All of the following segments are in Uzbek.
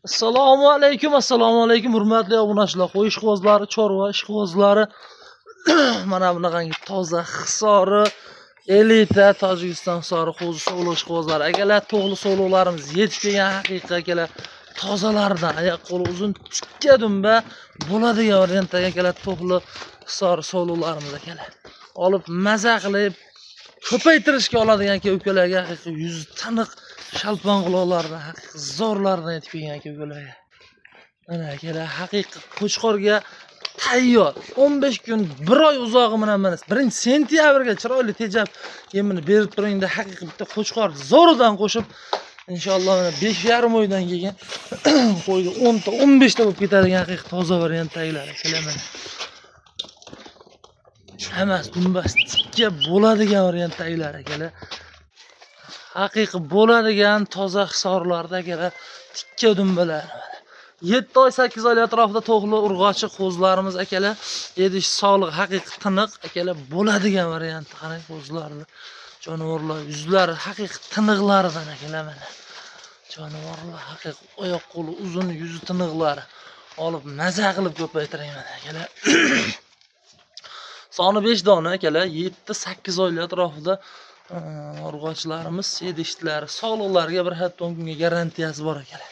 Assalomu alaykum, hurmatli obunachilar, qo'y ishqibozlari, chorva ishqibozlari. Mana bunaqangi toza hisori, elita Tojikiston hisori qo'zi sovli ishqibozlari. Akalar, to'g'li sovlilarimiz yetib kelgan haqiqiy akalar. Tozalardan oyoq qo'li uzun tikka dumba bo'ladigan variantdagi akalar to'g'li hisori sovlilarimiz akalar. Olib maza qilib ko'paytirishga oladigan aka-ukalarga haqiqiy yuzi taniq shalpon quloqlardan haqiqiy zo'rlardan yetib kelgan aka-ukalarga. Mana akalar haqiqiy Qo'chqorga tayyor 15 kun 1 oy uzog'i bilan mana 1-sentyabrga chiroyli tejab yemini berib turingda haqiqiy bitta Qo'chqor zo'ridan qo'shib inshaalloh mana 5,5 oydan keyin qo'ydi 10 ta 15 ta bo'lib ketadigan haqiqiy toza variantdagilar akalar mana. Hammasi dumbas tikka bo'ladigan variantdagilar akalar. Haqiqiy bo'ladigan toza hisorlarda akalar tikka dumbalar. 7 oy 8 oy atrofida to'g'li urg'ochi qo'zlarimiz akalar. Edish sog'liq haqiqiy tiniq akalar bo'ladigan variantda qarang qo'zlarni. Jonivorlar yuzlari haqiqiy tiniqlaridan akalar mana. Jonivorlar haqiqiy oyoq qo'li uzun, yuzi tiniqlari. Olib maza qilib ko'paytiring mana akalar. Soni 5 dona akalar, 7-8 oylar atrofida urg'ochilarimiz edishlari, sog'liqlariga bir hatto 10 kunga garantiyasi bor akalar.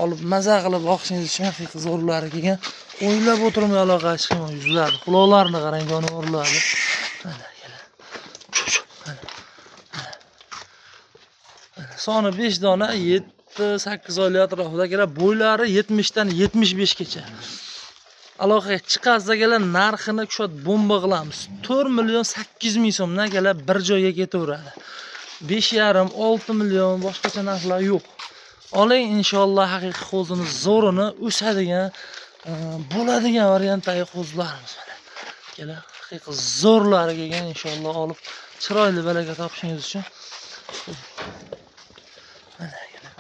Olib maza qilib boqishingiz uchun haqiqiy zo'rlari kelgan. O'ylab o'tirmay aloqa chiqing yuzlarni, quloqlarini qarang jonivorlarni. Mana akalar. Soni 5 dona, 7-8 oylar atrofida akalar, bo'ylari 70 dan 75 gacha. Aloqaga chiqasiz akalar, narxini kushat bomba qilamiz. 4,800,000 so'mdan akalar bir joyga ketaveradi. 5,5-6 million boshqacha narxlar yo'q. Oling inshaalloh haqiqiy qo'zini zo'rini o'sadigan, bo'ladigan variantdagi qo'zlarimiz mana. Akalar, haqiqiy zo'rlari kelgan inshaalloh olib chiroyli baraka topishingiz uchun. Mana akalar.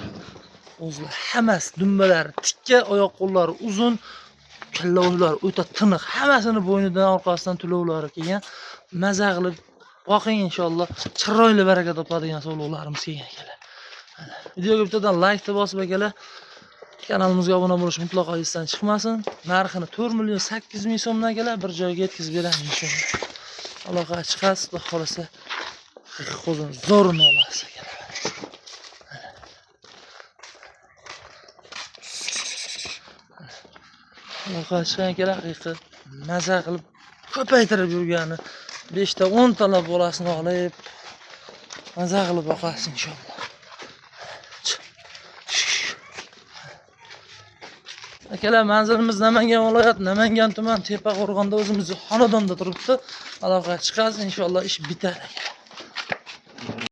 Qo'zlar hammasi dumbalari tikka, oyoq qo'llari uzun. Kallovlar o'ta tiniq, hammasini bo'ynidan orqasidan tulovlari kelgan. Maza qilib boqing inshaalloh chiroyli baraka topadigan sovliqlarimiz kelgan akalar. Videoga bittadan like bosib akalar, kanalimizga obuna bo'lish mutlaqo esdan chiqmasin. Narxini 4,800,000 so'mdan akalar bir joyga yetkazib beramiz inshaalloh. Aloqa chiqasiz, xudo xolasa qo'zini zo'rini olasiz akalar. Aloqa chiqqan akalar haqiqiy maza qilib ko'paytirib yurgani 5 ta 10 talab bolasini olib maza qilib boqasiz inshaalloh. Akalar, manzilimiz Namangan viloyat, Namangan tuman Tepaqo'rg'onda o'zimizning xonadonda turibdi. Aloqa chiqasiz inshaalloh ish bitar.